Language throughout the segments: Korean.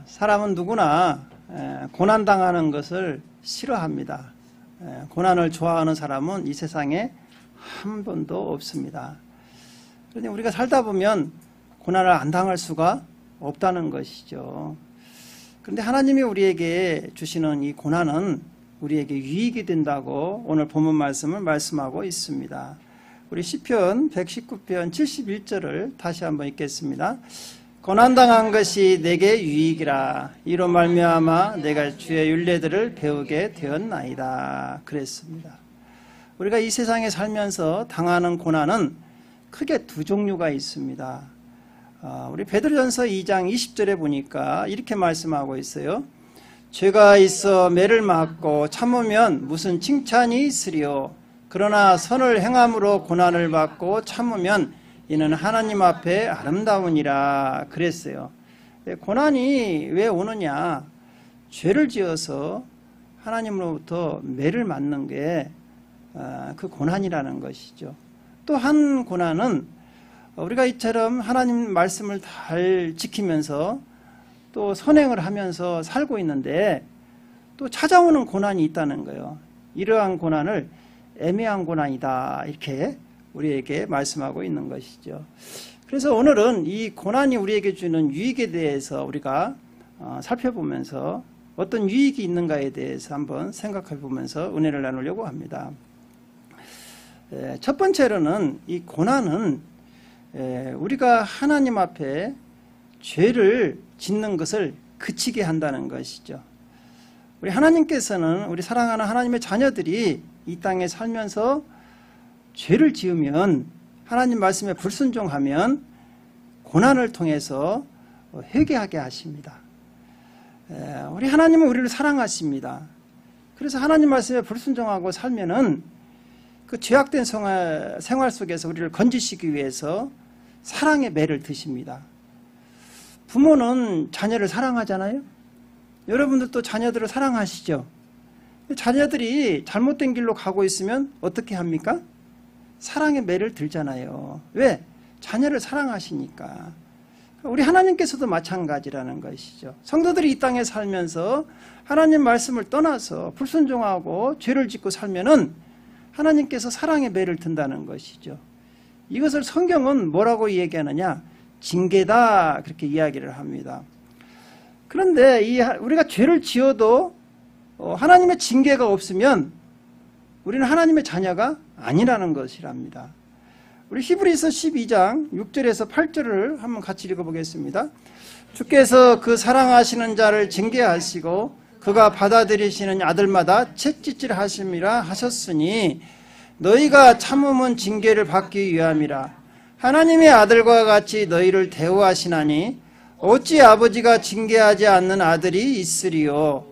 사람은 누구나 고난당하는 것을 싫어합니다. 고난을 좋아하는 사람은 이 세상에 한 번도 없습니다. 그런데 우리가 살다 보면 고난을 안 당할 수가 없다는 것이죠. 그런데 하나님이 우리에게 주시는 이 고난은 우리에게 유익이 된다고 오늘 본문 말씀을 말씀하고 있습니다. 우리 시편 119편 71절을 다시 한번 읽겠습니다. 고난당한 것이 내게 유익이라 이로 말미암아 내가 주의 율례들을 배우게 되었나이다 그랬습니다. 우리가 이 세상에 살면서 당하는 고난은 크게 두 종류가 있습니다. 우리 베드로전서 2장 20절에 보니까 이렇게 말씀하고 있어요. 죄가 있어 매를 맞고 참으면 무슨 칭찬이 있으리요. 그러나 선을 행함으로 고난을 받고 참으면 이는 하나님 앞에 아름다우니라 그랬어요. 고난이 왜 오느냐? 죄를 지어서 하나님으로부터 매를 맞는 게 그 고난이라는 것이죠. 또 한 고난은 우리가 이처럼 하나님 말씀을 잘 지키면서 또 선행을 하면서 살고 있는데 또 찾아오는 고난이 있다는 거예요. 이러한 고난을 애매한 고난이다 이렇게 우리에게 말씀하고 있는 것이죠. 그래서 오늘은 이 고난이 우리에게 주는 유익에 대해서 우리가 살펴보면서 어떤 유익이 있는가에 대해서 한번 생각해 보면서 은혜를 나누려고 합니다. 첫 번째로는 이 고난은 우리가 하나님 앞에 죄를 짓는 것을 그치게 한다는 것이죠. 우리 하나님께서는 우리 사랑하는 하나님의 자녀들이 이 땅에 살면서 죄를 지으면 하나님 말씀에 불순종하면 고난을 통해서 회개하게 하십니다. 우리 하나님은 우리를 사랑하십니다. 그래서 하나님 말씀에 불순종하고 살면은 그 죄악된 생활 속에서 우리를 건지시기 위해서 사랑의 매를 드십니다. 부모는 자녀를 사랑하잖아요. 여러분들도 자녀들을 사랑하시죠. 자녀들이 잘못된 길로 가고 있으면 어떻게 합니까? 사랑의 매를 들잖아요. 왜? 자녀를 사랑하시니까. 우리 하나님께서도 마찬가지라는 것이죠. 성도들이 이 땅에 살면서 하나님 말씀을 떠나서 불순종하고 죄를 짓고 살면은 하나님께서 사랑의 매를 든다는 것이죠. 이것을 성경은 뭐라고 얘기하느냐? 징계다 그렇게 이야기를 합니다. 그런데 우리가 죄를 지어도 하나님의 징계가 없으면 우리는 하나님의 자녀가 아니라는 것이랍니다. 우리 히브리서 12장 6절에서 8절을 한번 같이 읽어보겠습니다. 주께서 그 사랑하시는 자를 징계하시고 그가 받아들이시는 아들마다 채찍질 하심이라 하셨으니 너희가 참음은 징계를 받기 위함이라. 하나님의 아들과 같이 너희를 대우하시나니 어찌 아버지가 징계하지 않는 아들이 있으리요.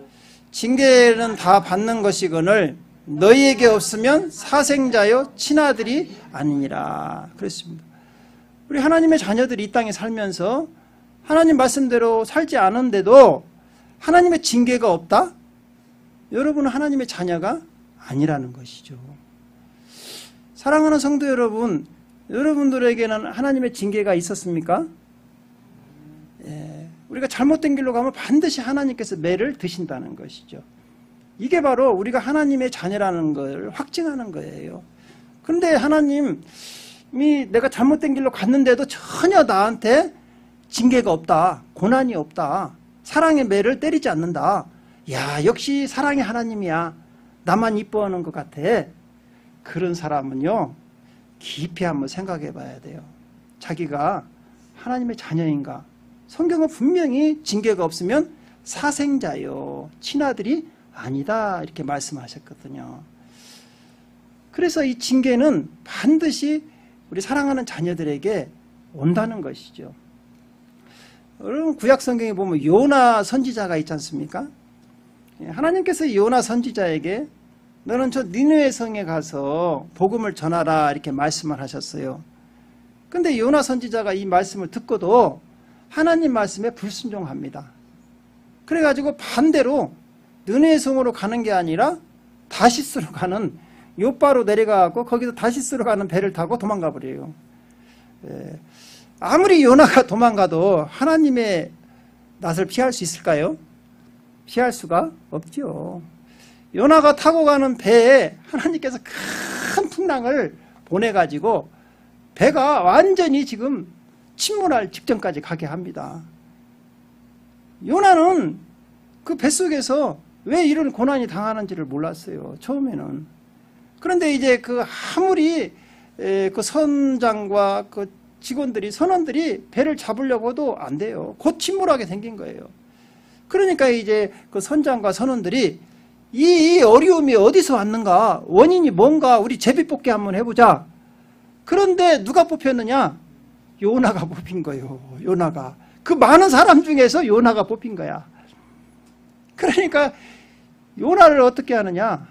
징계는 다 받는 것이거늘 너희에게 없으면 사생자여 친아들이 아니니라 그랬습니다. 우리 하나님의 자녀들이 이 땅에 살면서 하나님 말씀대로 살지 않은데도 하나님의 징계가 없다? 여러분은 하나님의 자녀가 아니라는 것이죠. 사랑하는 성도 여러분, 여러분들에게는 하나님의 징계가 있었습니까? 우리가 잘못된 길로 가면 반드시 하나님께서 매를 드신다는 것이죠. 이게 바로 우리가 하나님의 자녀라는 걸 확증하는 거예요. 그런데 하나님이 내가 잘못된 길로 갔는데도 전혀 나한테 징계가 없다, 고난이 없다, 사랑의 매를 때리지 않는다. 야, 역시 사랑의 하나님이야. 나만 이뻐하는 것 같아. 그런 사람은요, 깊이 한번 생각해 봐야 돼요. 자기가 하나님의 자녀인가? 성경은 분명히 징계가 없으면 사생자요, 친아들이 아니다 이렇게 말씀하셨거든요. 그래서 이 징계는 반드시 우리 사랑하는 자녀들에게 온다는 것이죠. 여러분 구약 성경에 보면 요나 선지자가 있지 않습니까? 하나님께서 요나 선지자에게 너는 저 니느웨 성에 가서 복음을 전하라 이렇게 말씀을 하셨어요. 그런데 요나 선지자가 이 말씀을 듣고도 하나님 말씀에 불순종합니다. 그래가지고 반대로 느느웨 성으로 가는 게 아니라 다시스로 가는 요바로 내려가고 거기서 다시스로 가는 배를 타고 도망가 버려요. 아무리 요나가 도망가도 하나님의 낯을 피할 수 있을까요? 피할 수가 없죠. 요나가 타고 가는 배에 하나님께서 큰 풍랑을 보내가지고 배가 완전히 지금 침몰할 직전까지 가게 합니다. 요나는 그 뱃속에서 왜 이런 고난이 당하는지를 몰랐어요. 처음에는. 그런데 이제 그 아무리 그 선장과 그 직원들이, 선원들이 배를 잡으려고도 안 돼요. 곧 침몰하게 생긴 거예요. 그러니까 이제 그 선장과 선원들이 이 어려움이 어디서 왔는가, 원인이 뭔가 우리 제비뽑기 한번 해보자. 그런데 누가 뽑혔느냐? 요나가 뽑힌 거예요. 요나가. 그 많은 사람 중에서 요나가 뽑힌 거야. 그러니까 요나를 어떻게 하느냐?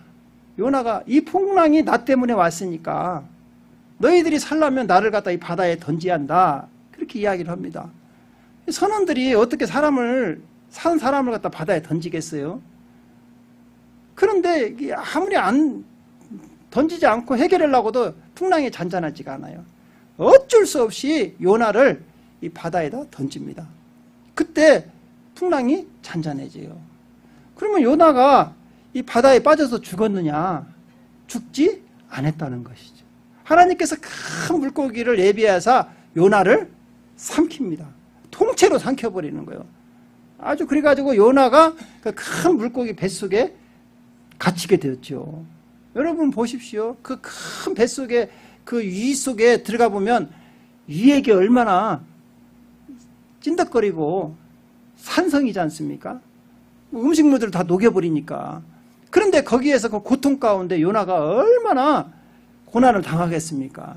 요나가 이 풍랑이 나 때문에 왔으니까 너희들이 살려면 나를 갖다 이 바다에 던져야 한다. 그렇게 이야기를 합니다. 선원들이 어떻게 산 사람을 갖다 바다에 던지겠어요? 그런데 아무리 안 던지지 않고 해결하려고도 풍랑이 잔잔하지가 않아요. 어쩔 수 없이 요나를 이 바다에다 던집니다. 그때 풍랑이 잔잔해져요. 그러면 요나가 이 바다에 빠져서 죽었느냐? 죽지 않았다는 것이죠. 하나님께서 큰 물고기를 예비하사 요나를 삼킵니다. 통째로 삼켜버리는 거예요. 아주 그래가지고 요나가 그 큰 물고기 뱃속에 갇히게 되었죠. 여러분 보십시오. 그 큰 뱃속에 그 위 속에 들어가 보면 위에게 얼마나 찐득거리고 산성이지 않습니까? 음식물들을 다 녹여버리니까. 그런데 거기에서 그 고통 가운데 요나가 얼마나 고난을 당하겠습니까?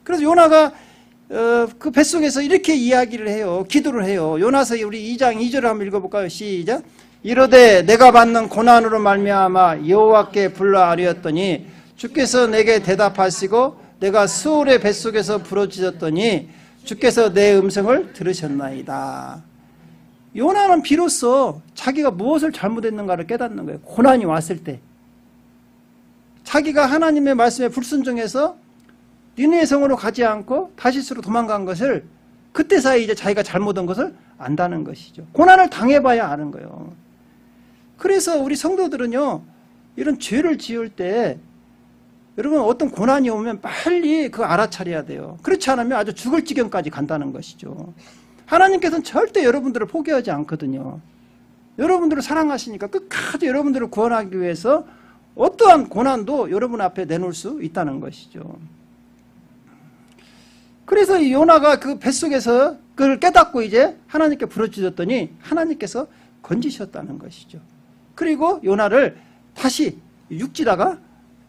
그래서 요나가 그 뱃속에서 이렇게 이야기를 해요. 기도를 해요. 요나서 우리 2장 2절을 한번 읽어볼까요? 시작. 이르되 내가 받는 고난으로 말미암아 여호와께 불러 아뢰었더니 주께서 내게 대답하시고 내가 수월의 뱃속에서 부르짖었더니 주께서 내 음성을 들으셨나이다. 요나는 비로소 자기가 무엇을 잘못했는가를 깨닫는 거예요. 고난이 왔을 때. 자기가 하나님의 말씀에 불순종해서 니느웨 성으로 가지 않고 다시스로 도망간 것을 그때서야 이제 자기가 잘못한 것을 안다는 것이죠. 고난을 당해봐야 아는 거예요. 그래서 우리 성도들은요, 이런 죄를 지을 때 여러분 어떤 고난이 오면 빨리 그거 알아차려야 돼요. 그렇지 않으면 아주 죽을 지경까지 간다는 것이죠. 하나님께서는 절대 여러분들을 포기하지 않거든요. 여러분들을 사랑하시니까 끝까지 여러분들을 구원하기 위해서 어떠한 고난도 여러분 앞에 내놓을 수 있다는 것이죠. 그래서 이 요나가 그 뱃속에서 그걸 깨닫고 이제 하나님께 부르짖었더니 하나님께서 건지셨다는 것이죠. 그리고 요나를 다시 육지다가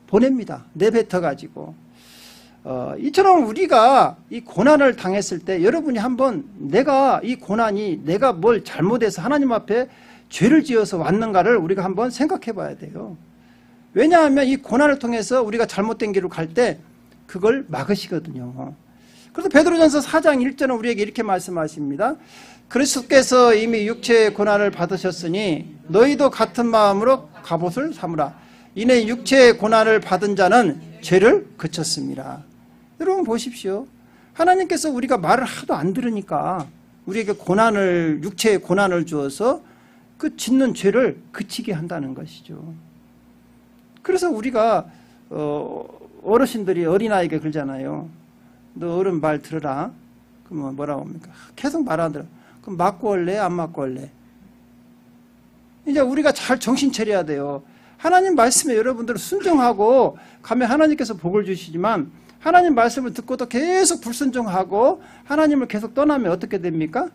보냅니다. 내뱉어가지고. 이처럼 우리가 이 고난을 당했을 때 여러분이 한번 내가 이 고난이 내가 뭘 잘못해서 하나님 앞에 죄를 지어서 왔는가를 우리가 한번 생각해 봐야 돼요. 왜냐하면 이 고난을 통해서 우리가 잘못된 길로 갈 때 그걸 막으시거든요. 그래서 베드로전서 4장 1절은 우리에게 이렇게 말씀하십니다. 그리스도께서 이미 육체의 고난을 받으셨으니 너희도 같은 마음으로 갑옷을 삼으라. 이는 육체의 고난을 받은 자는 죄를 그쳤습니다. 여러분 보십시오. 하나님께서 우리가 말을 하도 안 들으니까 우리에게 육체의 고난을 주어서 그 짓는 죄를 그치게 한다는 것이죠. 그래서 우리가 어르신들이 어린아이에게 그러잖아요. 너 어른 말 들어라. 그러면 뭐라고 합니까? 계속 말 안 들어. 그럼 맞고 할래? 안 맞고 할래? 이제 우리가 잘 정신 차려야 돼요. 하나님 말씀에 여러분들은 순종하고 가면 하나님께서 복을 주시지만 하나님 말씀을 듣고도 계속 불순종하고 하나님을 계속 떠나면 어떻게 됩니까?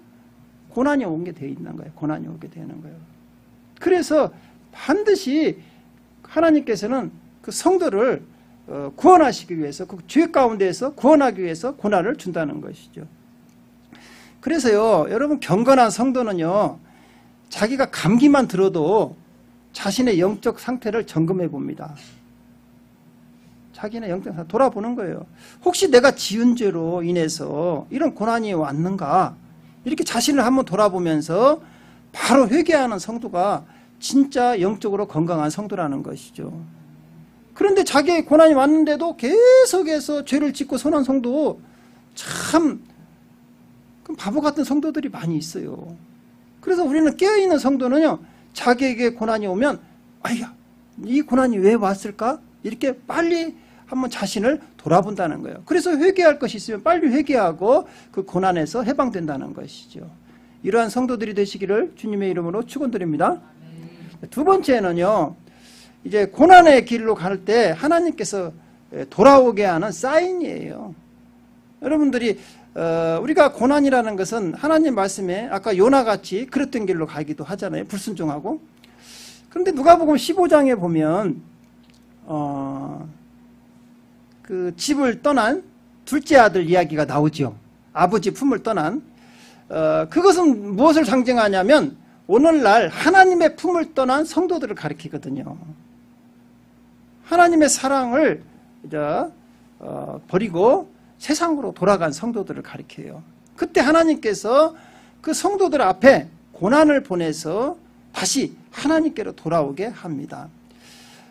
고난이 오게 되어 있는 거예요. 고난이 오게 되는 거예요. 그래서 반드시 하나님께서는 그 성도를 구원하시기 위해서 그 죄 가운데에서 구원하기 위해서 고난을 준다는 것이죠. 그래서요, 여러분 경건한 성도는요, 자기가 감기만 들어도 자신의 영적 상태를 점검해 봅니다. 자기의 영적 상태 돌아보는 거예요. 혹시 내가 지은 죄로 인해서 이런 고난이 왔는가? 이렇게 자신을 한번 돌아보면서 바로 회개하는 성도가 진짜 영적으로 건강한 성도라는 것이죠. 그런데 자기의 고난이 왔는데도 계속해서 죄를 짓고 선한 성도 참 바보 같은 성도들이 많이 있어요. 그래서 우리는 깨어있는 성도는요, 자기에게 고난이 오면 아야, 이 고난이 왜 왔을까? 이렇게 빨리 한번 자신을 돌아본다는 거예요. 그래서 회개할 것이 있으면 빨리 회개하고 그 고난에서 해방된다는 것이죠. 이러한 성도들이 되시기를 주님의 이름으로 축원드립니다. 두 번째는요, 이제 고난의 길로 갈 때 하나님께서 돌아오게 하는 사인이에요. 여러분들이 우리가 고난이라는 것은 하나님 말씀에 아까 요나같이 그랬던 길로 가기도 하잖아요. 불순종하고. 그런데 누가복음 15장에 보면 그 집을 떠난 둘째 아들 이야기가 나오죠. 아버지 품을 떠난. 그것은 무엇을 상징하냐면 오늘날 하나님의 품을 떠난 성도들을 가리키거든요. 하나님의 사랑을 버리고 세상으로 돌아간 성도들을 가리켜요. 그때 하나님께서 그 성도들 앞에 고난을 보내서 다시 하나님께로 돌아오게 합니다.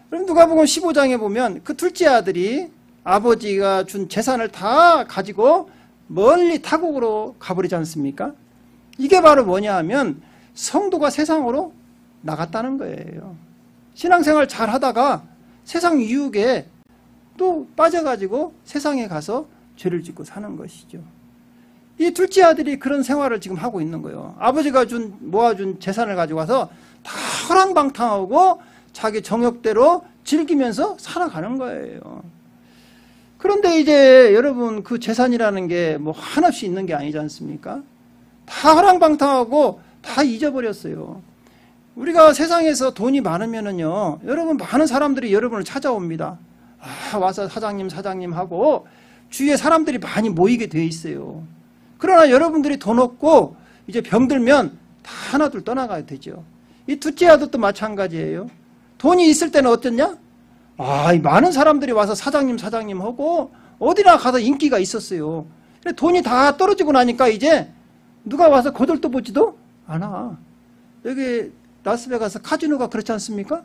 그럼 누가복음 15장에 보면 그 둘째 아들이 아버지가 준 재산을 다 가지고 멀리 타국으로 가버리지 않습니까? 이게 바로 뭐냐 하면 성도가 세상으로 나갔다는 거예요. 신앙생활 잘 하다가 세상 유혹에 또 빠져가지고 세상에 가서 죄를 짓고 사는 것이죠. 이 둘째 아들이 그런 생활을 지금 하고 있는 거예요. 아버지가 모아준 재산을 가지고 와서 다 허랑방탕하고 자기 정욕대로 즐기면서 살아가는 거예요. 그런데 이제 여러분 그 재산이라는 게 뭐 한없이 있는 게 아니지 않습니까? 다 허랑방탕하고 다 잊어버렸어요. 우리가 세상에서 돈이 많으면은요, 여러분 많은 사람들이 여러분을 찾아옵니다. 와서 사장님 하고 주위에 사람들이 많이 모이게 돼 있어요. 그러나 여러분들이 돈 없고 이제 병들면 다 하나둘 떠나가야 되죠. 이 둘째 아들도 마찬가지예요. 돈이 있을 때는 어땠냐? 이 많은 사람들이 와서 사장님 하고 어디나 가서 인기가 있었어요. 돈이 다 떨어지고 나니까 이제 누가 와서 거들떠 보지도 않아. 여기 라스베가스 카지노가 그렇지 않습니까?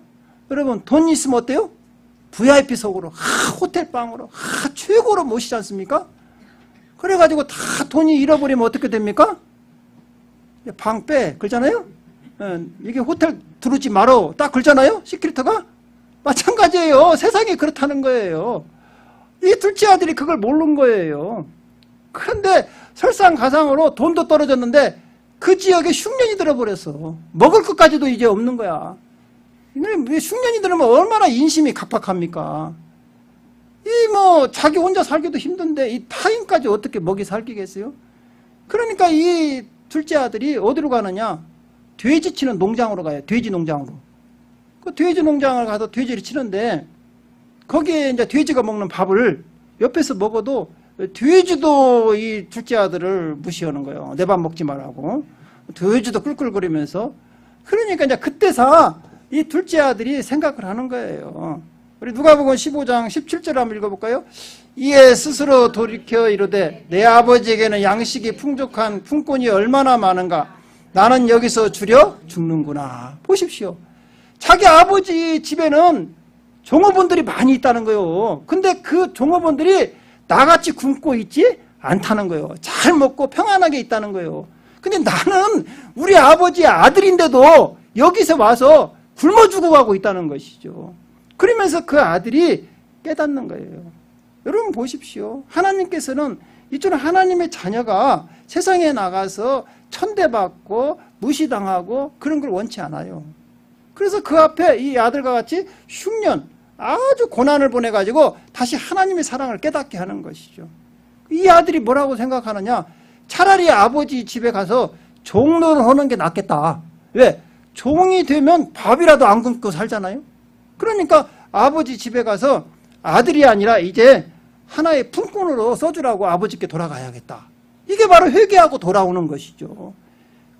여러분 돈 있으면 어때요? VIP석으로 호텔방으로 최고로 모시지 않습니까? 그래가지고 다 돈이 잃어버리면 어떻게 됩니까? 방 빼 그러잖아요. 이게 호텔 들어오지 말어 딱 그러잖아요. 시큐리터가 마찬가지예요. 세상이 그렇다는 거예요. 이 둘째 아들이 그걸 모르는 거예요. 그런데 설상가상으로 돈도 떨어졌는데 그 지역에 흉년이 들어버렸어. 먹을 것까지도 이제 없는 거야. 흉년이 들으면 얼마나 인심이 각박합니까? 자기 혼자 살기도 힘든데 이 타인까지 어떻게 먹이 살기겠어요? 그러니까 이 둘째 아들이 어디로 가느냐? 돼지 치는 농장으로 가요. 돼지 농장으로. 그 돼지 농장을 가서 돼지를 치는데 거기에 이제 돼지가 먹는 밥을 옆에서 먹어도 돼지도 이 둘째 아들을 무시하는 거예요. 내 밥 먹지 말라고. 돼지도 꿀꿀거리면서. 그러니까 이제 그때서 이 둘째 아들이 생각을 하는 거예요. 우리 누가복음 15장 17절 한번 읽어볼까요? 이에 스스로 돌이켜 이르되 내 아버지에게는 양식이 풍족한 품꾼이 얼마나 많은가. 나는 여기서 줄여 죽는구나. 보십시오. 자기 아버지 집에는 종업원들이 많이 있다는 거예요. 근데 그 종업원들이 나같이 굶고 있지 않다는 거예요. 잘 먹고 평안하게 있다는 거예요. 근데 나는 우리 아버지의 아들인데도 여기서 와서 굶어 죽어가고 있다는 것이죠. 그러면서 그 아들이 깨닫는 거예요. 여러분 보십시오. 하나님께서는 이처럼 하나님의 자녀가 세상에 나가서 천대받고 무시당하고 그런 걸 원치 않아요. 그래서 그 앞에 이 아들과 같이 흉년 아주 고난을 보내가지고 다시 하나님의 사랑을 깨닫게 하는 것이죠. 이 아들이 뭐라고 생각하느냐? 차라리 아버지 집에 가서 종노를 하는 게 낫겠다. 왜? 종이 되면 밥이라도 안 굶고 살잖아요. 그러니까 아버지 집에 가서 아들이 아니라 이제 하나의 품꾼으로 써주라고 아버지께 돌아가야겠다. 이게 바로 회개하고 돌아오는 것이죠.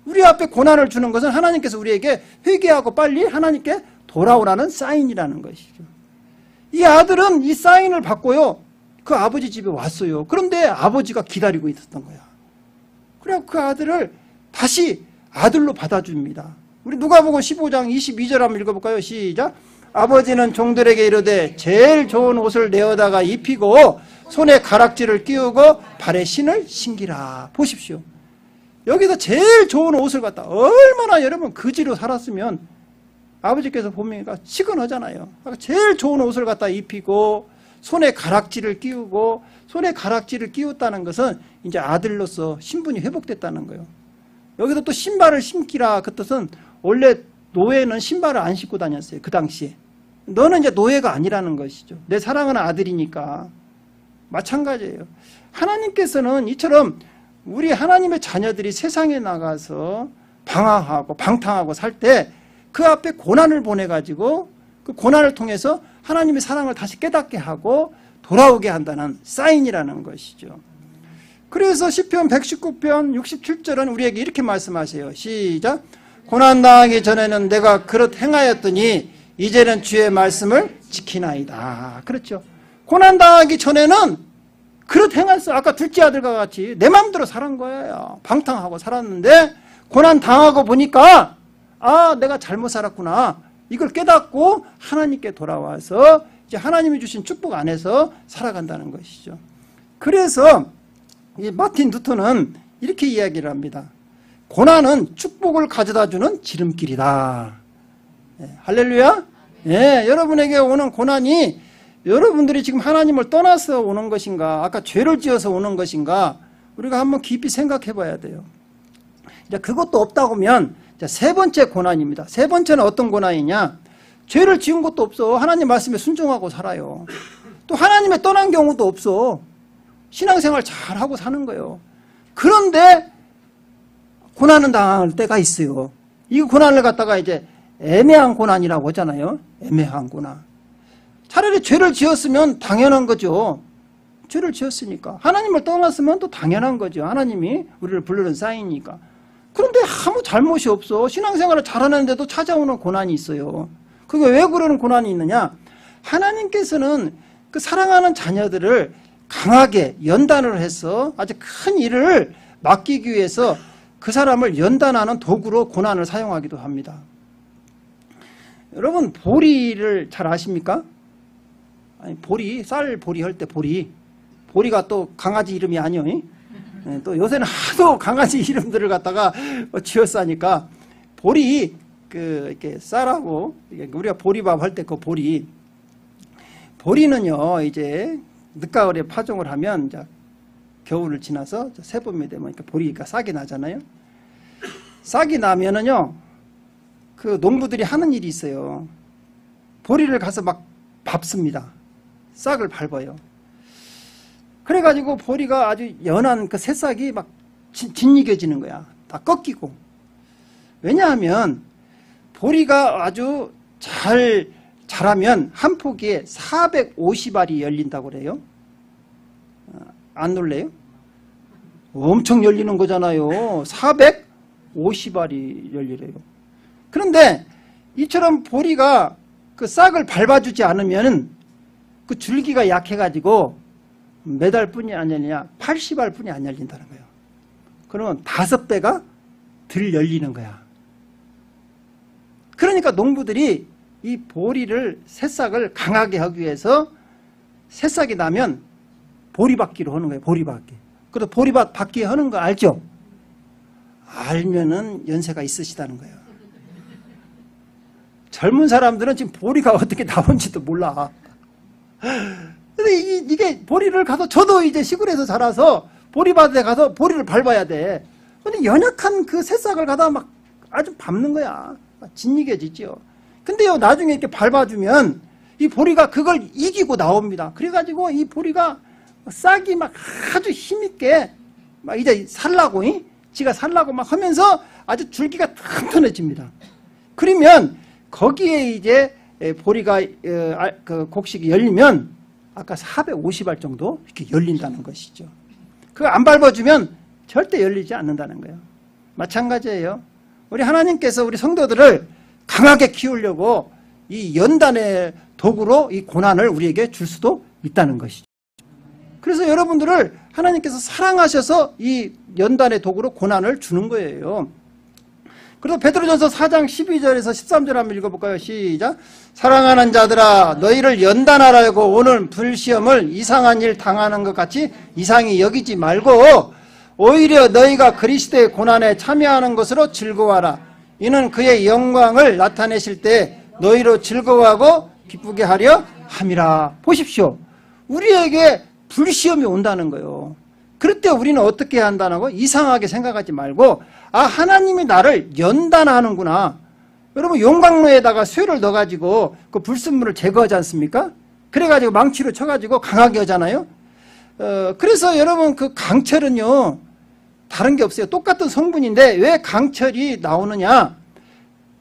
우리 앞에 고난을 주는 것은 하나님께서 우리에게 회개하고 빨리 하나님께 돌아오라는 사인이라는 것이죠. 이 아들은 이 사인을 받고요, 그 아버지 집에 왔어요. 그런데 아버지가 기다리고 있었던 거야. 그래서 그 아들을 다시 아들로 받아줍니다. 우리 누가복음 15장 22절 한번 읽어볼까요? 시작. 아버지는 종들에게 이르되 제일 좋은 옷을 내어다가 입히고 손에 가락지를 끼우고 발에 신을 신기라. 보십시오. 여기서 제일 좋은 옷을 갖다 얼마나 여러분 그지로 살았으면 아버지께서 보니까 시큰하잖아요. 제일 좋은 옷을 갖다 입히고 손에 가락지를 끼우고, 손에 가락지를 끼웠다는 것은 이제 아들로서 신분이 회복됐다는 거예요. 여기서 또 신발을 신기라 그 뜻은 원래 노예는 신발을 안 신고 다녔어요. 그 당시에. 너는 이제 노예가 아니라는 것이죠. 내 사랑하는 아들이니까. 마찬가지예요. 하나님께서는 이처럼 우리 하나님의 자녀들이 세상에 나가서 방황하고 방탕하고 살 때 그 앞에 고난을 보내가지고 그 고난을 통해서 하나님의 사랑을 다시 깨닫게 하고 돌아오게 한다는 사인이라는 것이죠. 그래서 시편 119편 67절은 우리에게 이렇게 말씀하세요. 시작. 고난당하기 전에는 내가 그릇 행하였더니 이제는 주의 말씀을 지키나이다. 그렇죠. 고난당하기 전에는 그릇 행했어. 아까 둘째 아들과 같이 내 마음대로 살은 거예요. 방탕하고 살았는데 고난당하고 보니까 아, 내가 잘못 살았구나. 이걸 깨닫고 하나님께 돌아와서 이제 하나님이 주신 축복 안에서 살아간다는 것이죠. 그래서 이 마틴 루터는 이렇게 이야기를 합니다. 고난은 축복을 가져다주는 지름길이다. 네, 할렐루야. 네, 여러분에게 오는 고난이 여러분들이 지금 하나님을 떠나서 오는 것인가, 아까 죄를 지어서 오는 것인가, 우리가 한번 깊이 생각해 봐야 돼요. 이제 그것도 없다고 하면 세 번째 고난입니다. 세 번째는 어떤 고난이냐? 죄를 지은 것도 없어. 하나님 말씀에 순종하고 살아요. 또 하나님에 떠난 경우도 없어. 신앙생활 잘하고 사는 거예요. 그런데 고난은 당할 때가 있어요. 이 고난을 갖다가 이제 애매한 고난이라고 하잖아요. 애매한 고난. 차라리 죄를 지었으면 당연한 거죠. 죄를 지었으니까. 하나님을 떠났으면 또 당연한 거죠. 하나님이 우리를 부르는 사인이니까. 그런데 아무 잘못이 없어. 신앙생활을 잘하는데도 찾아오는 고난이 있어요. 그게 왜 그러는 고난이 있느냐? 하나님께서는 그 사랑하는 자녀들을 강하게 연단을 해서 아주 큰 일을 맡기기 위해서 그 사람을 연단하는 도구로 고난을 사용하기도 합니다. 여러분 보리를 잘 아십니까? 아니, 보리, 쌀 보리 할 때 보리가 또 강아지 이름이 아니요. 또 요새는 하도 강아지 이름들을 갖다가 지어싸니까 보리 이렇게 쌀하고 우리가 보리밥 할 때 그 보리는요 이제 늦가을에 파종을 하면 이제 겨울을 지나서 새봄이 되면 이렇게 보리가 싹이 나잖아요. 싹이 나면은요 그 농부들이 하는 일이 있어요. 보리를 가서 막 밟습니다. 싹을 밟아요. 그래가지고 보리가 아주 연한 그 새싹이 막 짓이겨지는 거야. 다 꺾이고. 왜냐하면 보리가 아주 잘 자라면 한 포기에 450알이 열린다고 그래요. 안 놀래요? 엄청 열리는 거잖아요. 450알이 열리래요. 그런데 이처럼 보리가 그 싹을 밟아주지 않으면 그 줄기가 약해가지고 몇 알뿐이 안 열리냐? 80알뿐이 안 열린다는 거예요. 그러면 5배가 덜 열리는 거야. 그러니까 농부들이 이 보리를 새싹을 강하게 하기 위해서 새싹이 나면 보리받기로 하는 거예요. 보리받기. 그래서 보리받기 하는 거 알죠? 알면은 연세가 있으시다는 거예요. 젊은 사람들은 지금 보리가 어떻게 나온지도 몰라. 근데 이게 보리를 가서 저도 이제 시골에서 자라서 보리밭에 가서 보리를 밟아야 돼. 근데 연약한 그 새싹을 가다 막 아주 밟는 거야. 짓이겨지죠. 근데요 나중에 이렇게 밟아주면 이 보리가 그걸 이기고 나옵니다. 그래가지고 이 보리가 싹이 막 아주 힘있게 막 이제 살라고 지가 살라고 막 하면서 아주 줄기가 튼튼해집니다. 그러면 거기에 이제 보리가 그 곡식이 열리면 아까 450알 정도 이렇게 열린다는 것이죠. 그거 안 밟아주면 절대 열리지 않는다는 거예요. 마찬가지예요. 우리 하나님께서 우리 성도들을 강하게 키우려고 이 연단의 도구로 이 고난을 우리에게 줄 수도 있다는 것이죠. 그래서 여러분들을 하나님께서 사랑하셔서 이 연단의 도구로 고난을 주는 거예요. 그래서 베드로전서 4장 12절에서 13절 한번 읽어볼까요? 시작. 사랑하는 자들아 너희를 연단하라고 오는 불시험을 이상한 일 당하는 것 같이 이상히 여기지 말고 오히려 너희가 그리스도의 고난에 참여하는 것으로 즐거워하라. 이는 그의 영광을 나타내실 때 너희로 즐거워하고 기쁘게 하려 함이라. 보십시오. 우리에게 불시험이 온다는 거예요. 그럴 때 우리는 어떻게 해야 한다고 이상하게 생각하지 말고, 아, 하나님이 나를 연단하는구나. 여러분, 용광로에다가 쇠를 넣어가지고 그 불순물을 제거하지 않습니까? 그래가지고 망치로 쳐가지고 강하게 하잖아요. 그래서 여러분, 그 강철은요 다른 게 없어요. 똑같은 성분인데 왜 강철이 나오느냐?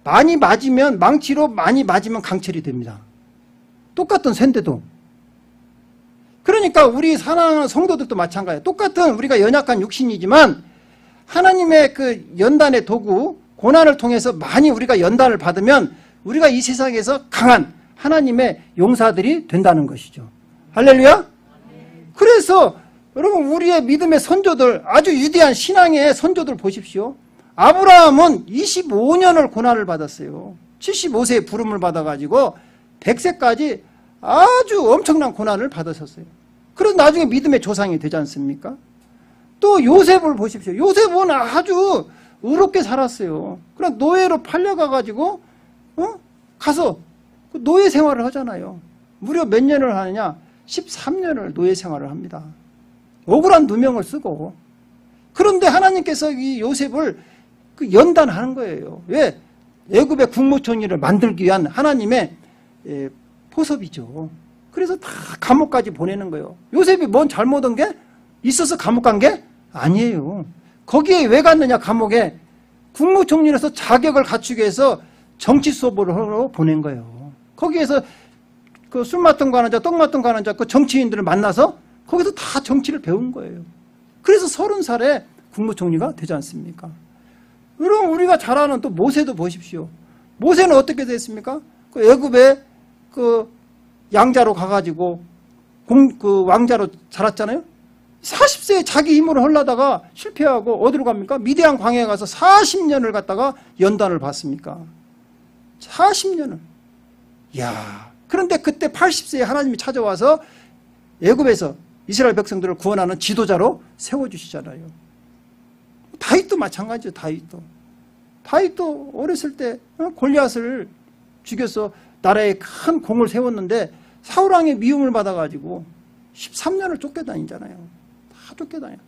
많이 맞으면, 망치로 많이 맞으면 강철이 됩니다. 똑같은 쇠인데도. 그러니까 우리 사랑하는 성도들도 마찬가지예요. 똑같은 우리가 연약한 육신이지만 하나님의 그 연단의 도구, 고난을 통해서 많이 우리가 연단을 받으면 우리가 이 세상에서 강한 하나님의 용사들이 된다는 것이죠. 할렐루야? 그래서 여러분, 우리의 믿음의 선조들, 아주 위대한 신앙의 선조들 보십시오. 아브라함은 25년을 고난을 받았어요. 75세에 부름을 받아가지고 100세까지 아주 엄청난 고난을 받으셨어요. 그래서 나중에 믿음의 조상이 되지 않습니까? 또 요셉을 보십시오. 요셉은 아주 의롭게 살았어요. 그럼 노예로 팔려가가지고 가서 노예 생활을 하잖아요. 무려 몇 년을 하느냐? 13년을 노예 생활을 합니다. 억울한 누명을 쓰고. 그런데 하나님께서 이 요셉을 연단하는 거예요. 왜? 애굽의 국무총리를 만들기 위한 하나님의 포섭이죠. 그래서 다 감옥까지 보내는 거예요. 요셉이 뭔 잘못한 게 있어서 감옥 간 게 아니에요. 거기에 왜 갔느냐? 감옥에 국무총리로서 자격을 갖추기 위해서 정치 수업을 하러 보낸 거예요. 거기에서 그 술 맡은 거 하는 자, 떡 맡은 거 하는 자, 그 정치인들을 만나서 거기서 다 정치를 배운 거예요. 그래서 30살에 국무총리가 되지 않습니까? 여러분, 우리가 잘 아는 또 모세도 보십시오. 모세는 어떻게 됐습니까? 그 애굽에 그 양자로 가가지고 그 왕자로 자랐잖아요. 40세에 자기 힘으로 하려다가 실패하고 어디로 갑니까? 미디안 광야에 가서 40년을 갖다가 연단을 받습니까? 40년을. 이야. 그런데 그때 80세에 하나님이 찾아와서 애굽에서 이스라엘 백성들을 구원하는 지도자로 세워주시잖아요. 다윗도 마찬가지죠. 다윗도 어렸을 때 골리앗을 죽여서 나라에 큰 공을 세웠는데 사울왕의 미움을 받아가지고 13년을 쫓겨다니잖아요. 다 쫓겨다녀요.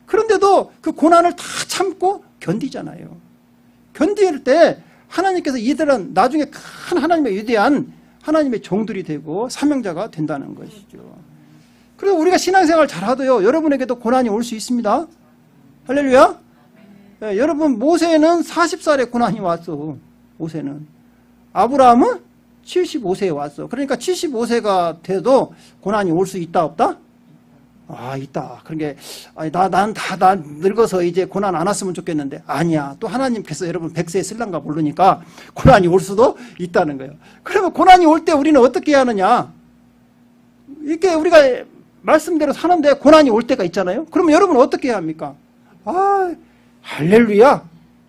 그런데도 그 고난을 다 참고 견디잖아요. 견딜 때 하나님께서 이들은 나중에 큰 하나님의 위대한 하나님의 종들이 되고 사명자가 된다는 것이죠. 그래서 우리가 신앙생활 잘하도요, 여러분에게도 고난이 올 수 있습니다. 할렐루야. 네, 여러분, 모세는 40살에 고난이 왔어. 모세는. 아브라함은 75세에 왔어. 그러니까 75세가 돼도 고난이 올 수 있다 없다? 아, 있다. 그러니까 난 늙어서 이제 고난 안 왔으면 좋겠는데 아니야. 또 하나님께서 여러분 100세에 쓸란가 모르니까 고난이 올 수도 있다는 거예요. 그러면 고난이 올 때 우리는 어떻게 해야 하느냐? 이렇게 우리가 말씀대로 사는데 고난이 올 때가 있잖아요. 그러면 여러분 어떻게 해야 합니까? 아, 할렐루야.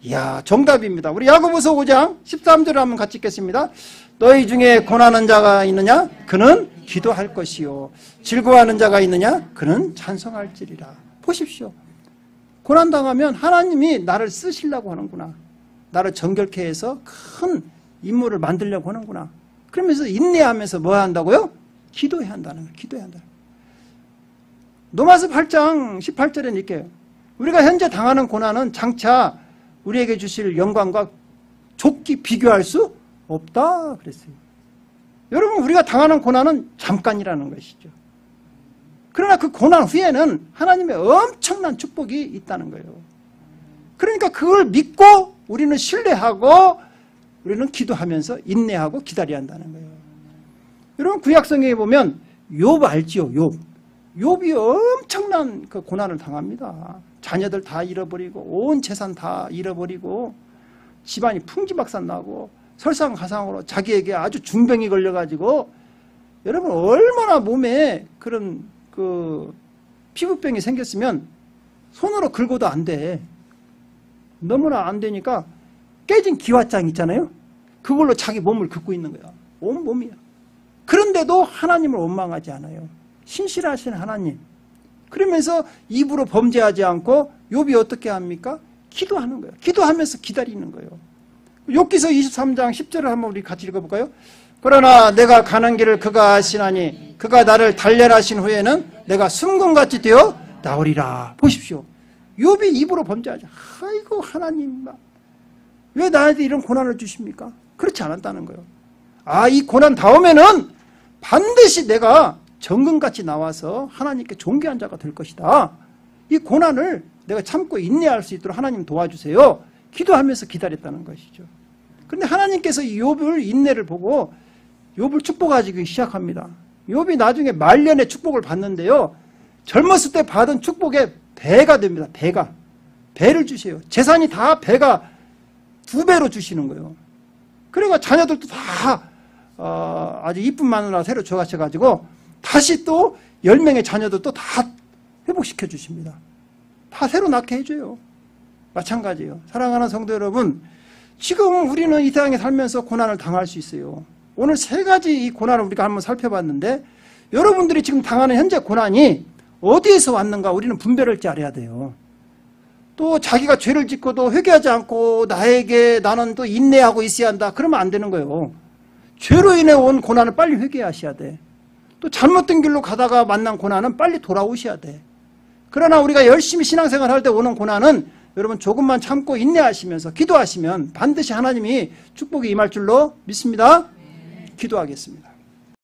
이야, 정답입니다. 우리 야고보서 5장 13절을 한번 같이 읽겠습니다. 너희 중에 고난하는 자가 있느냐? 그는 기도할 것이요. 즐거워하는 자가 있느냐? 그는 찬송할지리라. 보십시오. 고난당하면 하나님이 나를 쓰시려고 하는구나. 나를 정결케 해서 큰 인물을 만들려고 하는구나. 그러면서 인내하면서 뭐 한다고요? 기도해야 한다는 거예요. 기도해야 한다. 로마서 8장 18절에 이렇게 우리가 현재 당하는 고난은 장차 우리에게 주실 영광과 좁게 비교할 수 없다 그랬어요. 여러분, 우리가 당하는 고난은 잠깐이라는 것이죠. 그러나 그 고난 후에는 하나님의 엄청난 축복이 있다는 거예요. 그러니까 그걸 믿고 우리는 신뢰하고 우리는 기도하면서 인내하고 기다려야 한다는 거예요. 여러분, 구약성경에 보면 욥 알지요? 욥이 엄청난 그 고난을 당합니다. 자녀들 다 잃어버리고 온 재산 다 잃어버리고 집안이 풍지박산 나고 설상가상으로 자기에게 아주 중병이 걸려가지고 여러분 얼마나 몸에 그런 그 피부병이 생겼으면 손으로 긁어도 안 돼. 너무나 안 되니까 깨진 기와장 있잖아요. 그걸로 자기 몸을 긁고 있는 거야. 온 몸이야. 그런데도 하나님을 원망하지 않아요. 신실하신 하나님, 그러면서 입으로 범죄하지 않고 욥이 어떻게 합니까? 기도하는 거예요. 기도하면서 기다리는 거예요. 욥기서 23장 10절을 한번 우리 같이 읽어볼까요? 그러나 내가 가는 길을 그가 아시나니 그가 나를 단련하신 후에는 내가 순금같이 되어 나오리라. 보십시오. 욥이 입으로 범죄하죠. 아이고 하나님, 왜 나한테 이런 고난을 주십니까? 그렇지 않았다는 거예요. 아, 이 고난 다음에는 반드시 내가 정금같이 나와서 하나님께 존귀한 자가 될 것이다. 이 고난을 내가 참고 인내할 수 있도록 하나님 도와주세요. 기도하면서 기다렸다는 것이죠. 그런데 하나님께서 이 욥을 인내를 보고 욥을 축복하기 시작합니다. 욥이 나중에 말년에 축복을 받는데요. 젊었을 때 받은 축복의 배가 됩니다. 배를 주세요. 재산이 다 배가 2배로 주시는 거예요. 그러니까 자녀들도 다 아주 이쁜 마누라 새로 줘가셔가지고 다시 또 10명의 자녀들도 다 회복시켜 주십니다. 다 새로 낳게 해줘요. 마찬가지예요. 사랑하는 성도 여러분, 지금 우리는 이 세상에 살면서 고난을 당할 수 있어요. 오늘 3가지 이 고난을 우리가 한번 살펴봤는데 여러분들이 지금 당하는 현재 고난이 어디에서 왔는가 우리는 분별을 잘해야 돼요. 또 자기가 죄를 짓고도 회개하지 않고 나는 또 인내하고 있어야 한다. 그러면 안 되는 거예요. 죄로 인해 온 고난을 빨리 회개하셔야 돼. 또 잘못된 길로 가다가 만난 고난은 빨리 돌아오셔야 돼. 그러나 우리가 열심히 신앙생활 할 때 오는 고난은 여러분 조금만 참고 인내하시면서 기도하시면 반드시 하나님이 축복이 임할 줄로 믿습니다. 기도하겠습니다.